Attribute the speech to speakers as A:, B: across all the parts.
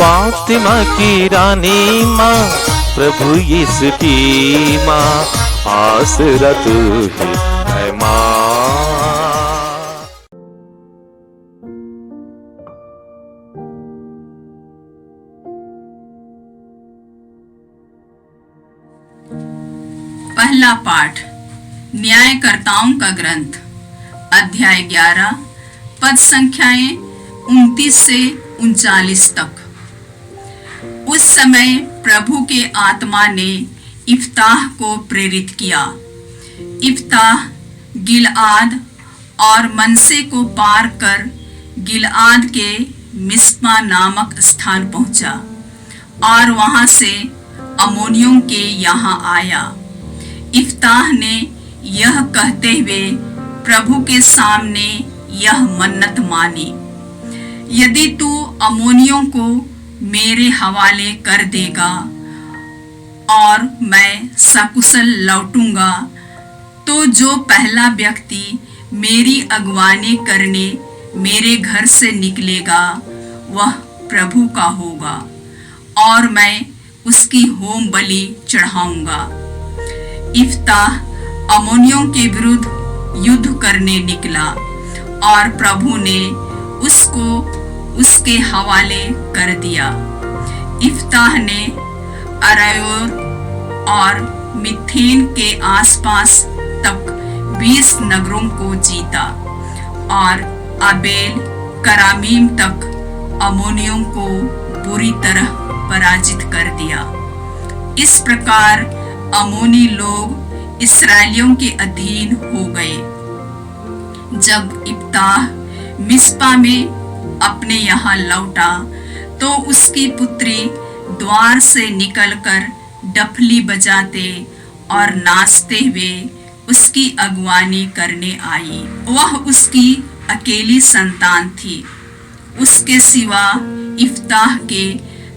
A: फातिमा की रानी माँ, प्रभु यीशु की माँ, आसरा तू ही है माँ।
B: पहला पाठ न्यायकर्ताओं का ग्रंथ, अध्याय 11, पद संख्याएं 29 से 39 तक। उस समय प्रभु के आत्मा ने इफ्ताह को प्रेरित किया। इफ्ताह गिलआद और मनसे को पार कर गिलआद के मिस्पा नामक स्थान पहुंचा और वहां से अम्मोनियों के यहाँ आया। इफ्ताह ने यह कहते हुए प्रभु के सामने यह मन्नत मानी, यदि तू अम्मोनियों को मेरे हवाले कर देगा और मैं सकुशल लौटूंगा, तो जो पहला व्यक्ति मेरी अगवानी करने मेरे घर से निकलेगा वह प्रभु का होगा और मैं उसकी होम बलि चढ़ाऊंगा। इफ्ताह अम्मोनियों के विरुद्ध युद्ध करने निकला और प्रभु ने उसको उसके हवाले कर दिया। इफ्ताह ने अरायोर और मिथेन के आसपास तक 20 नगरों को जीता और आबेल करामीम तक अम्मोनियों को बुरी तरह पराजित कर दिया। इस प्रकार अम्मोनी लोग इस्राएलियों के अधीन हो गए। जब इफ्ताह मिस्पा में अपने यहाँ लौटा तो उसकी पुत्री द्वार से निकलकर डफली बजाते और नाचते हुए उसकी अगवानी करने आई। वह उसकी अकेली संतान थी। उसके सिवा इफ्ताह के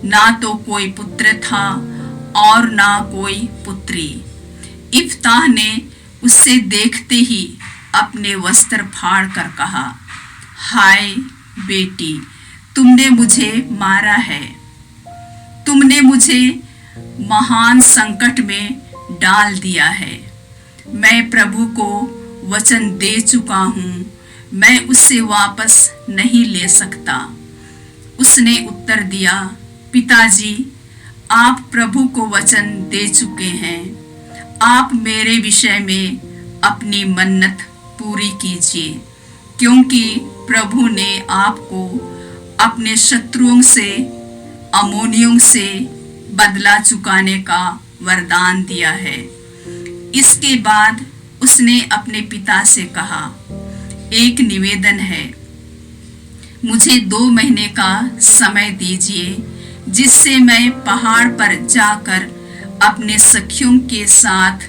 B: ना तो कोई पुत्र था और ना कोई पुत्री। इफ्ताह ने उसे देखते ही अपने वस्त्र फाड़ कर कहा, हाय बेटी, तुमने मुझे मारा है, तुमने मुझे महान संकट में डाल दिया है। मैं प्रभु को वचन दे चुका हूँ, मैं उससे वापस नहीं ले सकता। उसने उत्तर दिया, पिताजी, आप प्रभु को वचन दे चुके हैं, आप मेरे विषय में अपनी मन्नत पूरी कीजिए, क्योंकि प्रभु ने आपको अपने शत्रुओं से अम्मोनियों से बदला चुकाने का वरदान दिया है। इसके बाद उसने अपने पिता से कहा, एक निवेदन है, मुझे 2 महीने का समय दीजिए, जिससे मैं पहाड़ पर जाकर अपने सखियों के साथ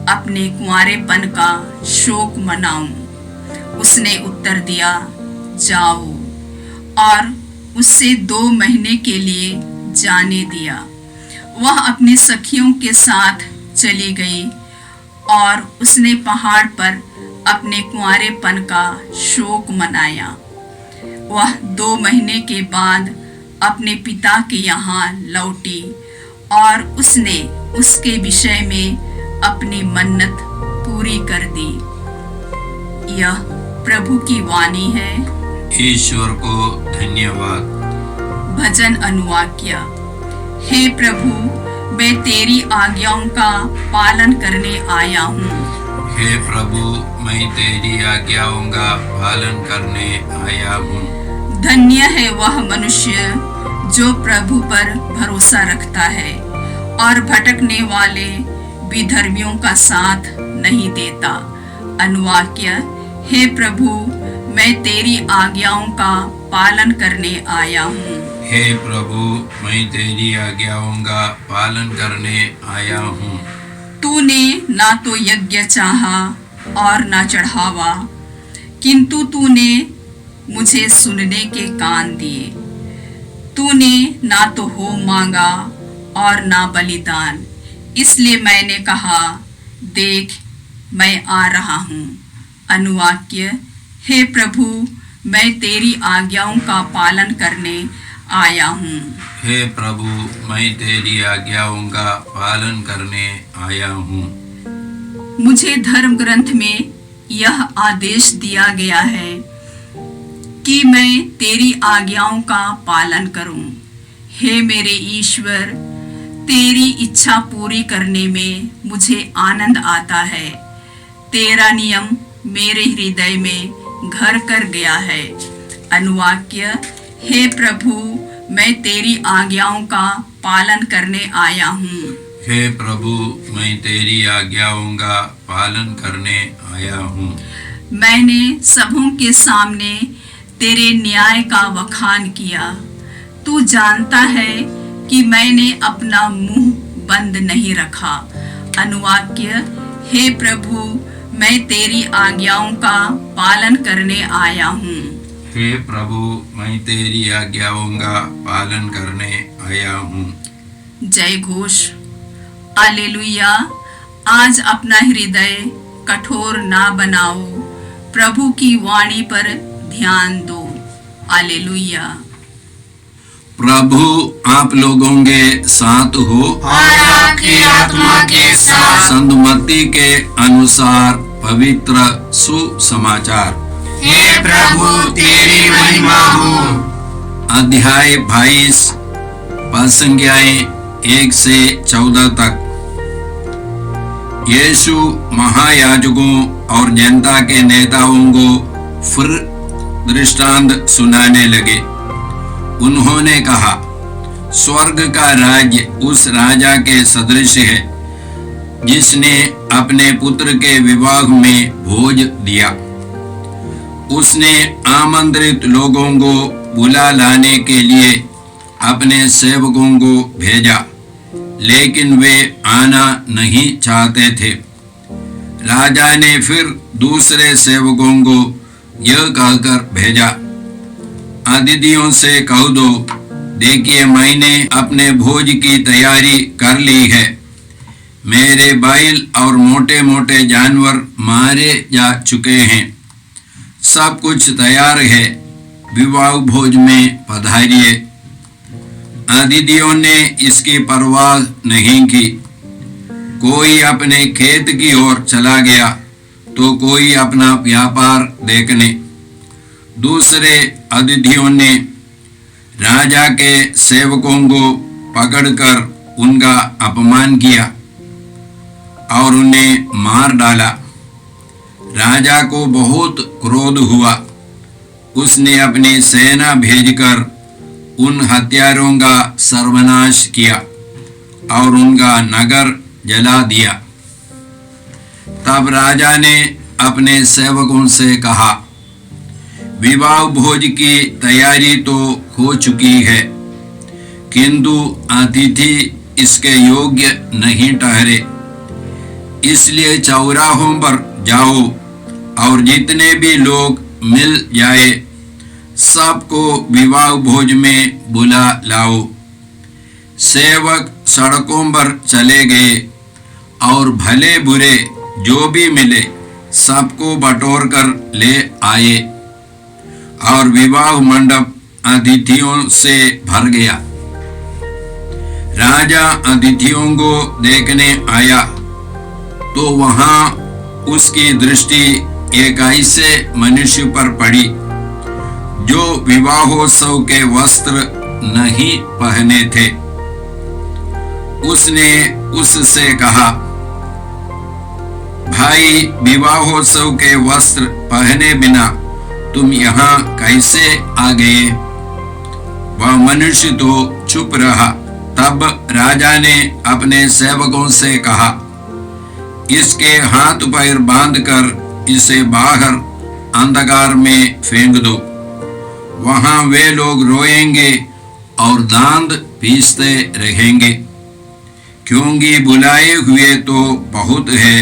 B: अपने कुंवारेपन का शोक मनाऊं। उसने उत्तर दिया, जाओ, और उससे 2 महीने के लिए जाने दिया। वह अपनी सखियों के साथ चली गई और उसने पहाड़ पर अपने कुंवारेपन का शोक मनाया। वह 2 महीने के बाद अपने पिता के यहाँ लौटी और उसने उसके विषय में अपनी मन्नत पूरी कर दी। यह प्रभु की वाणी है।
C: ईश्वर को धन्यवाद।
B: भजन अनुवाक्य। हे प्रभु, मैं तेरी आज्ञाओं का पालन करने आया हूँ।
C: हे प्रभु, मैं तेरी आज्ञाओं का पालन करने आया हूँ।
B: धन्य है वह मनुष्य जो प्रभु पर भरोसा रखता है और भटकने वाले विधर्मियों का साथ नहीं देता। अनुवाक्य। हे प्रभु, मैं तेरी आज्ञाओं का पालन करने आया हूँ।
C: हे प्रभु, मैं तेरी आज्ञाओं का पालन करने आया हूँ।
B: तूने ना तो यज्ञ चाहा और ना चढ़ावा, किंतु तूने मुझे सुनने के कान दिए। तूने ना तो होम मांगा और ना बलिदान, इसलिए मैंने कहा, देख मैं आ रहा हूँ। अनुवाक्य। हे प्रभु, मैं तेरी आज्ञाओं का पालन करने आया हूँ।
C: हे प्रभु, मैं तेरी आज्ञाओं का पालन करने आया हूँ।
B: मुझे धर्म ग्रंथ में यह आदेश दिया गया है कि मैं तेरी आज्ञाओं का पालन करूं। हे मेरे ईश्वर, तेरी इच्छा पूरी करने में मुझे आनंद आता है। तेरा नियम मेरे हृदय में घर कर गया है। अनुवाक्य: हे प्रभु, मैं तेरी आज्ञाओं का पालन करने आया हूँ।
C: हे प्रभु, मैं तेरी आज्ञाओं का पालन करने आया हूँ।
B: मैंने सबों के सामने तेरे न्याय का वखान किया। तू जानता है कि मैंने अपना मुंह बंद नहीं रखा। अनुवाक्य: हे प्रभु, मैं तेरी आज्ञाओं का पालन करने आया हूँ।
C: हे प्रभु, मैं तेरी आज्ञाओं का पालन करने आया हूँ।
B: जय घोष। हालेलुया। आज अपना हृदय कठोर ना बनाओ, प्रभु की वाणी पर ध्यान दो। हालेलुया।
C: प्रभु आप लोगों के साथ हो
D: और आपकी आत्मा के साथ।
C: संत मत्ती के अनुसार पवित्र सुसमाचार।
D: हे प्रभु, तेरी महिमा हो।
C: अध्याय 22 पद संख्याएं 1 से 14 तक। यीशु महायाजकों और जनता के नेताओं को फिर दृष्टांत सुनाने लगे। उन्होंने कहा, स्वर्ग का राज्य उस राजा के सदृश है जिसने अपने पुत्र के विवाह में भोज दिया। उसने आमंत्रित लोगों को बुला लाने के लिए अपने सेवकों को भेजा, लेकिन वे आना नहीं चाहते थे। राजा ने फिर दूसरे सेवकों को यह कहकर भेजा, अतिथियों से कह दो, देखिए मैंने अपने भोज की तैयारी कर ली है। मेरे बैल और मोटे मोटे जानवर मारे जा चुके हैं। सब कुछ तैयार है, विवाह भोज में पधारिए। अतिथियों ने इसकी परवाह नहीं की। कोई अपने खेत की ओर चला गया तो कोई अपना व्यापार देखने। दूसरे अतिथियों ने राजा के सेवकों को पकड़कर उनका अपमान किया और उन्हें मार डाला। राजा को बहुत क्रोध हुआ। उसने अपनी सेना भेजकर उन हत्यारों का सर्वनाश किया और उनका नगर जला दिया। तब राजा ने अपने सेवकों से कहा, विवाह भोज की तैयारी तो हो चुकी है, किंतु अतिथि इसके योग्य नहीं ठहरे। इसलिए चौराहों पर जाओ और जितने भी लोग मिल जाए सबको विवाह भोज में बुला लाओ। सेवक सड़कों पर चले गए और भले बुरे जो भी मिले सबको बटोर कर ले आए और विवाह मंडप अतिथियों से भर गया। राजा अतिथियों को देखने आया तो वहां उसकी दृष्टि एक ऐसे मनुष्य पर पड़ी जो विवाहोत्सव के वस्त्र नहीं पहने थे। उसने उससे कहा, भाई, विवाहोत्सव के वस्त्र पहने बिना तुम यहाँ कैसे आ गए? वह मनुष्य तो चुप रहा। तब राजा ने अपने सेवकों से कहा, इसके हाथ पैर बांधकर इसे बाहर अंधकार में फेंक दो। वहां वे लोग रोएंगे और दांत पीसते रहेंगे, क्योंकि बुलाए हुए तो बहुत है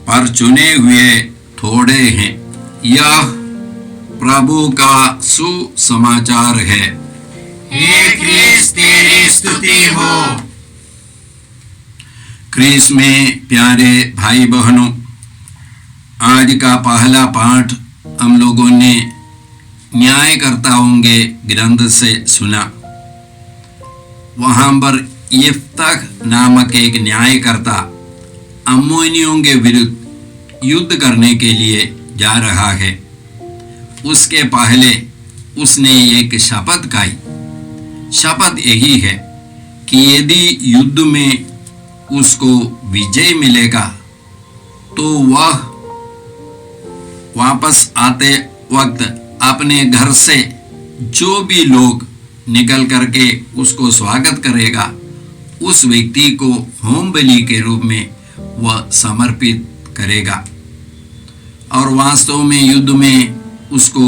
C: पर चुने हुए थोड़े हैं। यह प्रभु का सुसमाचार है।
D: हे क्रिस्त, तेरी स्तुति हो।
C: क्रिस्त में प्यारे भाई बहनों, आज का पहला पाठ हम लोगों ने न्यायकर्ताओं के ग्रंथ से सुना। वहां पर यिफ्तह नामक एक न्यायकर्ता अम्मोनियों के विरुद्ध युद्ध करने के लिए जा रहा है। उसके पहले उसने एक शपथ खाई। शपथ यही है कि यदि युद्ध में उसको विजय मिलेगा तो वह वापस आते वक्त अपने घर से जो भी लोग निकल करके उसको स्वागत करेगा, उस व्यक्ति को होम बलि के रूप में वह समर्पित करेगा। और वास्तव में युद्ध में उसको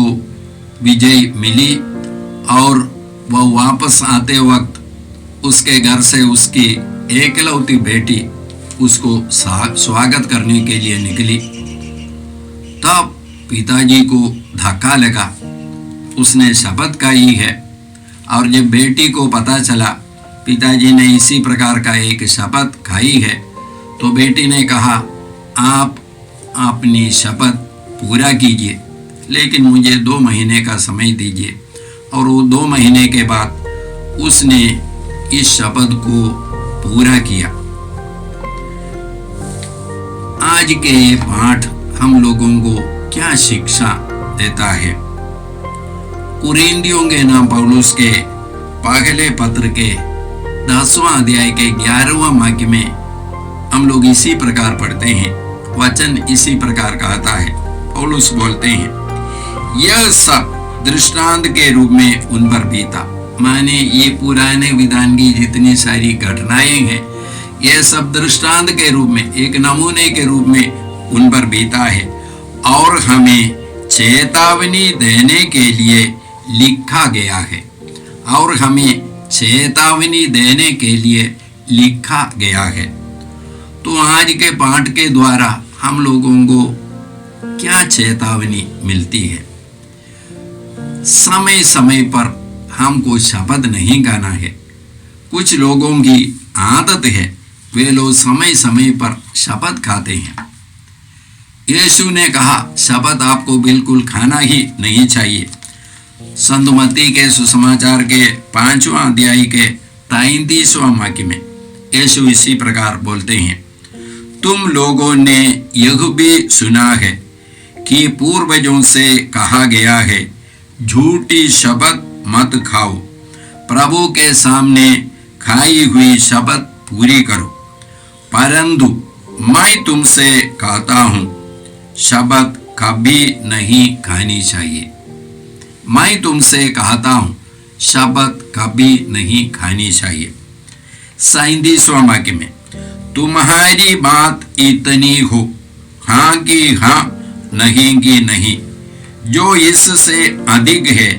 C: विजय मिली और वह वापस आते वक्त उसके घर से उसकी एकलौती बेटी उसको स्वागत करने के लिए निकली। तब पिताजी को धक्का लगा। उसने शपथ खाई है और जब बेटी को पता चला पिताजी ने इसी प्रकार का एक शपथ खाई है, तो बेटी ने कहा, आप अपनी शपथ पूरा कीजिए, लेकिन मुझे 2 महीने का समय दीजिए। और वो 2 महीने के बाद उसने इस शपथ को पूरा किया। आज के ये पाठ हम लोगों को क्या शिक्षा देता है? कुरिन्थियों के नाम पौलुस के पहले पत्र के 10वां अध्याय के 11वां वाक्य में हम लोग इसी प्रकार पढ़ते हैं। वचन इसी प्रकार कहता है, पौलुस बोलते हैं, यह सब दृष्टांत के रूप में उन पर बीता। माने ये पुराने विधान की जितनी सारी घटनाएं हैं, यह सब दृष्टांत के रूप में, एक नमूने के रूप में उन पर बीता है और हमें चेतावनी देने के लिए लिखा गया है। और हमें चेतावनी देने के लिए लिखा गया है। तो आज के पाठ के द्वारा हम लोगों को क्या चेतावनी मिलती है? समय समय पर हमको शपथ नहीं खाना है। कुछ लोगों की आदत है, वे लोग समय समय पर शपथ खाते हैं। यीशु ने कहा शपथ आपको बिल्कुल खाना ही नहीं चाहिए। संत मत्ती के सुसमाचार के 5वां अध्याय के 33वां वाक्य में यीशु इसी प्रकार बोलते हैं, तुम लोगों ने यह भी सुना है कि पूर्वजों से कहा गया है, झूठी शपथ मत खाओ, प्रभु के सामने खाई हुई शपथ पूरी करो। परंतु मैं तुमसे कहता हूं, शपथ कभी नहीं खानी चाहिए। मैं तुमसे कहता हूं, शपथ कभी नहीं खानी चाहिए। 37वां वाक्य में, तुम्हारी बात इतनी हो, हाँ की हाँ, नहीं की नहीं। जो इससे अधिक है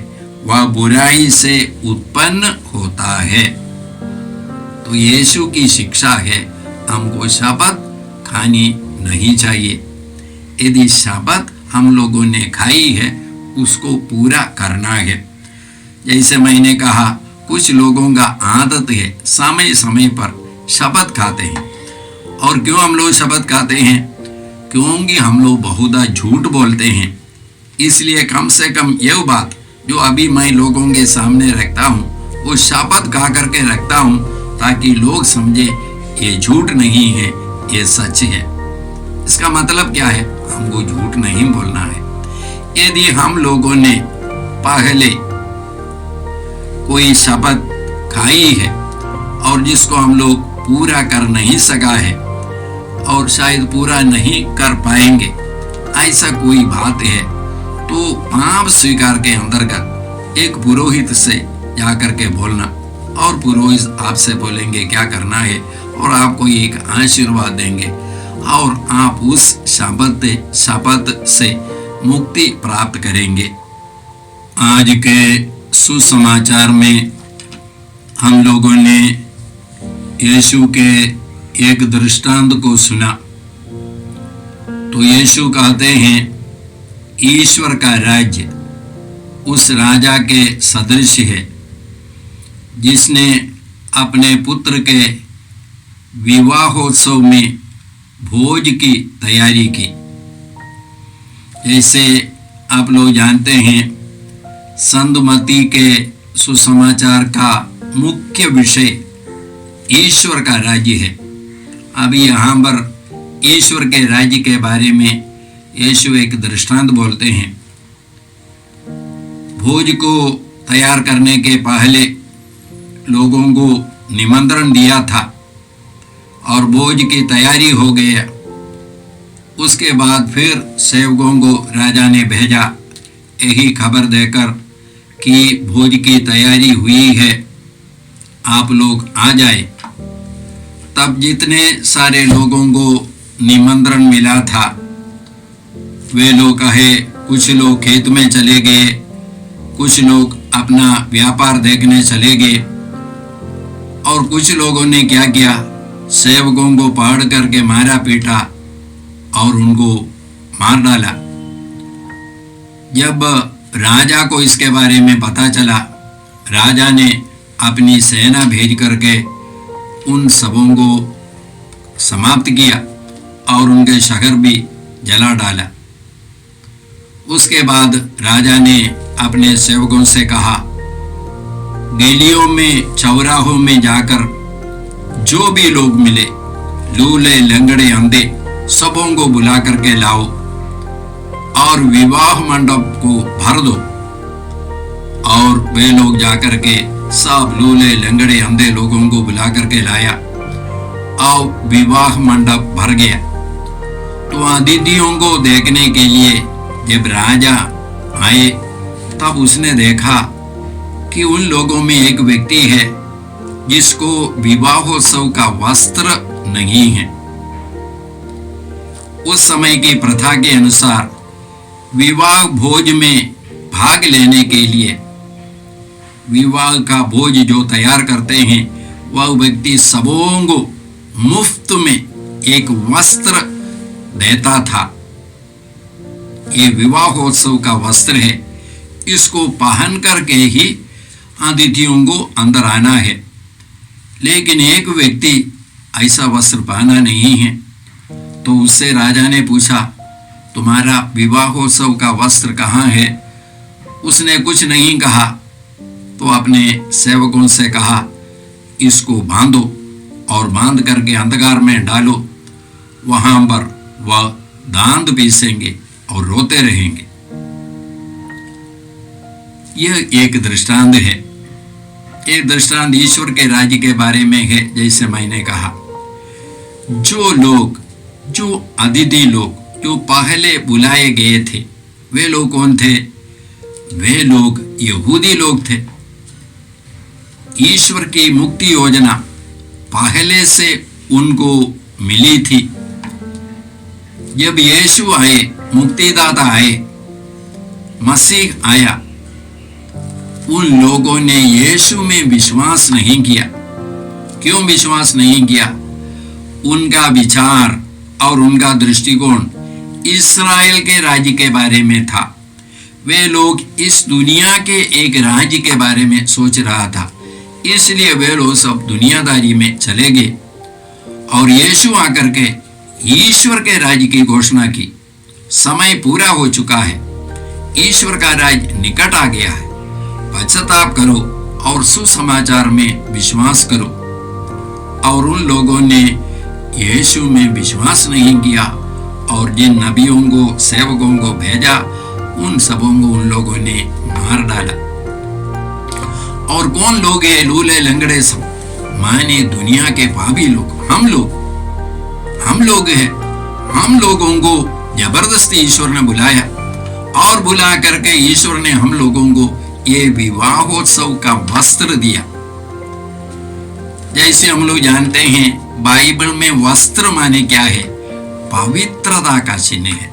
C: वह बुराई से उत्पन्न होता है। तो यीशु की शिक्षा है, हमको शपथ खानी नहीं चाहिए। यदि शपथ हम लोगों ने खाई है, उसको पूरा करना है। जैसे मैंने कहा, कुछ लोगों का आदत है समय समय पर शपथ खाते हैं। और क्यों हम लोग शपथ खाते हैं? क्योंकि हम लोग बहुधा झूठ बोलते हैं। इसलिए कम से कम यह बात जो अभी मैं लोगों के सामने रखता हूँ, वो शपथ खा करके रखता हूँ, ताकि लोग समझे ये झूठ नहीं है, ये सच है। इसका मतलब क्या है? हमको झूठ नहीं बोलना है। यदि हम लोगों ने पहले कोई शपथ खाई है और जिसको हम लोग पूरा कर नहीं सका है और शायद पूरा नहीं कर पाएंगे, ऐसा कोई बात है, तो पाप स्वीकार के अंतर्गत एक पुरोहित से जाकर के बोलना, और पुरोहित आपसे बोलेंगे क्या करना है और आपको एक आशीर्वाद देंगे और आप उस शपथ से मुक्ति प्राप्त करेंगे। आज के सुसमाचार में हम लोगों ने यीशु के एक दृष्टांत को सुना। तो यीशु कहते हैं, ईश्वर का राज्य उस राजा के सदृश है जिसने अपने पुत्र के विवाहोत्सव में भोज की तैयारी की। जैसे आप लोग जानते हैं, संत मत्ती के सुसमाचार का मुख्य विषय ईश्वर का राज्य है। अभी यहाँ पर ईश्वर के राज्य के बारे में यीशु एक दृष्टांत बोलते हैं। भोज को तैयार करने के पहले लोगों को निमंत्रण दिया था और भोज की तैयारी हो गया। उसके बाद फिर सेवकों को राजा ने भेजा यही खबर देकर कि भोज की तैयारी हुई है, आप लोग आ जाए। तब जितने सारे लोगों को निमंत्रण मिला था वे लोग कहे, कुछ लोग खेत में चले गए, कुछ लोग अपना व्यापार देखने चले गए और कुछ लोगों ने क्या किया, सेवकों को पकड़ करके मारा पीटा और उनको मार डाला। जब राजा को इसके बारे में पता चला, राजा ने अपनी सेना भेज करके उन सबों को समाप्त किया और उनके शहर भी जला डाला। उसके बाद राजा ने अपने सेवकों से कहा, गलियों में चौराहों में जाकर जो भी लोग मिले, लूले लंगड़े अंधे, सबों को बुला करके लाओ और विवाह मंडप को भर दो। और वे लोग जाकर के सब लूले लंगड़े अंधे लोगों को बुला करके लाया और विवाह मंडप भर गया। तो अतिथियों को देखने के लिए जब राजा आए तब उसने देखा कि उन लोगों में एक व्यक्ति है जिसको विवाहोत्सव का वस्त्र नहीं है। उस समय की प्रथा के अनुसार विवाह भोज में भाग लेने के लिए विवाह का भोज जो तैयार करते हैं वह व्यक्ति सबों को मुफ्त में एक वस्त्र देता था। ये विवाहोत्सव का वस्त्र है, इसको पहन करके ही अतिथियों को अंदर आना है। लेकिन एक व्यक्ति ऐसा वस्त्र पहना नहीं है, तो उससे राजा ने पूछा, तुम्हारा विवाहोत्सव का वस्त्र कहाँ है? उसने कुछ नहीं कहा तो अपने सेवकों से कहा, इसको बांधो और बांध करके अंधकार में डालो, वहां पर वह दांत पीसेंगे और रोते रहेंगे। यह एक दृष्टांत है। एक दृष्टांत ईश्वर के राज्य के बारे में है। जैसे मैंने कहा, जो लोग, जो अतिथि लोग जो पहले बुलाए गए थे, वे लोग कौन थे? वे लोग यहूदी लोग थे। ईश्वर की मुक्ति योजना पहले से उनको मिली थी। जब यीशु आए, मुक्तिदाता आए, मसीह आया, उन लोगों ने यीशु में विश्वास नहीं किया। क्यों विश्वास नहीं किया? उनका विचार और उनका दृष्टिकोण इस्राएल के राज्य के बारे में था। वे लोग इस दुनिया के एक राज्य के बारे में सोच रहा था, इसलिए वे लोग सब दुनियादारी में चले गए। और यीशु आकर के ईश्वर के राज्य की घोषणा की। समय पूरा हो चुका है, ईश्वर का राज्य निकट आ गया है, पश्चाताप करो और सुसमाचार में विश्वास करो। और उन लोगों ने यीशु में विश्वास नहीं किया और जिन नबियों को, सेवकों को भेजा, उन सबों को उन लोगों ने मार डाला। और कौन लोग हैं? लूले लंगड़े सब, माने दुनिया के पापी लोग, हम लोग हैं। हम लोगों को जबरदस्ती ईश्वर ने बुलाया और बुला करके ईश्वर ने हम लोगों को ये विवाहोत्सव का वस्त्र दिया। जैसे हम लोग जानते हैं, बाइबल में वस्त्र माने क्या है? पवित्रता का चिन्ह है।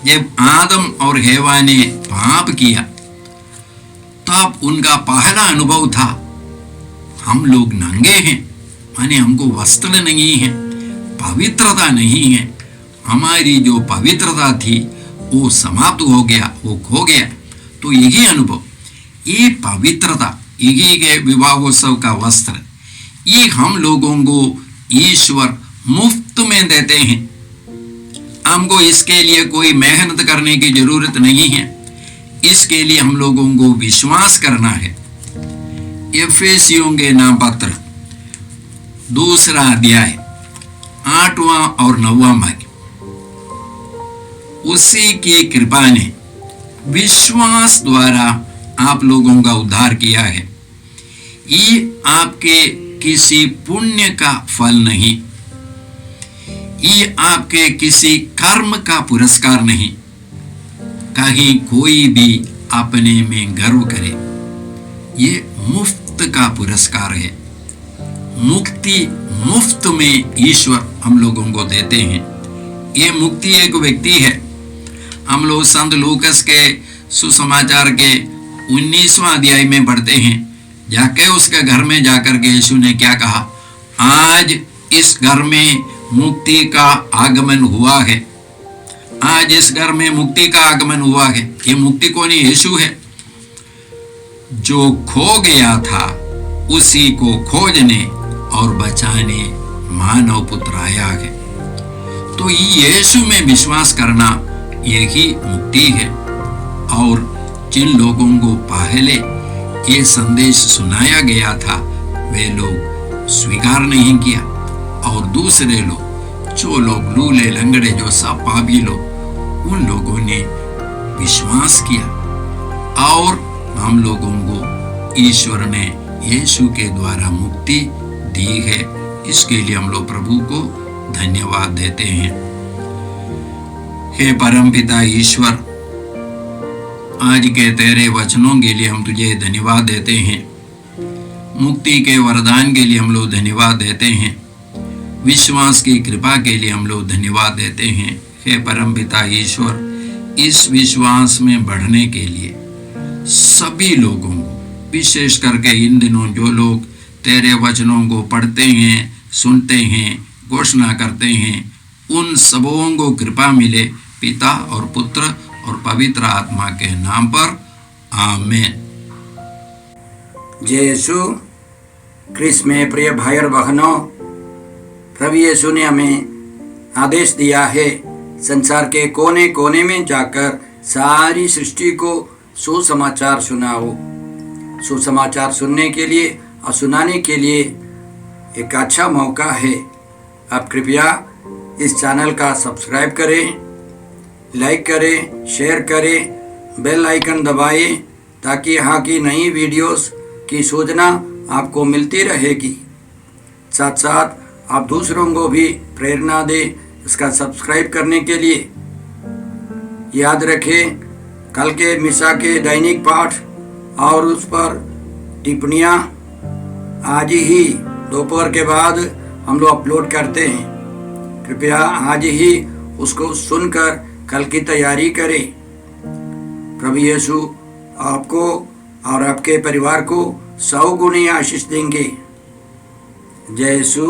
C: जब आदम और हेवा ने पाप किया तब उनका पहला अनुभव था, हम लोग नंगे हैं, माने हमको वस्त्र नहीं है, पवित्रता नहीं है। हमारी जो पवित्रता थी वो समाप्त हो गया, वो खो गया। तो यही अनुभव, ये पवित्रता, यही के विवाहोत्सव का वस्त्र, ये हम लोगों को ईश्वर मुफ्त में देते हैं। हमको इसके लिए कोई मेहनत करने की जरूरत नहीं है। इसके लिए हम लोगों को विश्वास करना है। एफेसियों के नाम पत्र 2 अध्याय 8वां और 9वां वाक्य। उसी की कृपा ने विश्वास द्वारा आप लोगों का उद्धार किया है। ये आपके किसी पुण्य का फल नहीं, ये आपके किसी कर्म का पुरस्कार नहीं, कहीं कोई भी अपने में गर्व करे। ये मुफ्त का पुरस्कार है। मुक्ति मुफ्त में ईश्वर हम लोगों को देते हैं। ये मुक्ति एक व्यक्ति है। हम लोग संत लूकस के सुसमाचार के 19वां अध्याय में पढ़ते हैं, जाके उसके घर में जाकर के यीशु ने क्या कहा, आज इस घर में मुक्ति का आगमन हुआ है। आज इस घर में मुक्ति का आगमन हुआ है। ये मुक्ति कौन है? यीशु है। जो खो गया था उसी को खोजने और बचाने मानव पुत्र आया है। तो यीशु में विश्वास करना यही मुक्ति है। और जिन लोगों को पहले ये संदेश सुनाया गया था वे लोग स्वीकार नहीं किया, और दूसरे लोग, जो लोग लूले लंगड़े, जो सब पापी लोग, उन लोगों ने विश्वास किया और हम लोगों को ईश्वर ने यीशु के द्वारा मुक्ति दी है। इसके लिए हम लोग प्रभु को धन्यवाद देते हैं। हे परमपिता ईश्वर, आज के तेरे वचनों के लिए हम तुझे धन्यवाद देते हैं। मुक्ति के वरदान के लिए हम लोग धन्यवाद देते हैं। विश्वास की कृपा के लिए हम लोग धन्यवाद देते हैं। हे परमपिता ईश्वर, इस विश्वास में बढ़ने के लिए सभी लोगों को, विशेष करके इन दिनों जो लोग तेरे वचनों को पढ़ते हैं, सुनते हैं, घोषणा करते हैं, उन सबों को कृपा मिले, पिता और पुत्र और पवित्र आत्मा के नाम पर, आमीन।
E: जय यीशु क्रिस्त में प्रिय भाई और बहनों, प्रभु यीशु ने हमें आदेश दिया है संसार के कोने कोने में जाकर सारी सृष्टि को सुसमाचार सुनाओ। सुसमाचार सुनने के लिए और सुनाने के लिए एक अच्छा मौका है। आप कृपया इस चैनल का सब्सक्राइब करें, लाइक करें, शेयर करें, बेल आइकन दबाएं, ताकि यहाँ की नई वीडियोस की सूचना आपको मिलती रहेगी। साथ साथ आप दूसरों को भी प्रेरणा दें इसका सब्सक्राइब करने के लिए। याद रखें, कल के मिसा के दैनिक पाठ और उस पर टिप्पणियाँ आज ही दोपहर के बाद हम लोग अपलोड करते हैं। कृपया आज ही उसको सुनकर कल की तैयारी करें। प्रभु यीशु आपको और आपके परिवार को 100 गुनी आशीष देंगे। जय यीशु।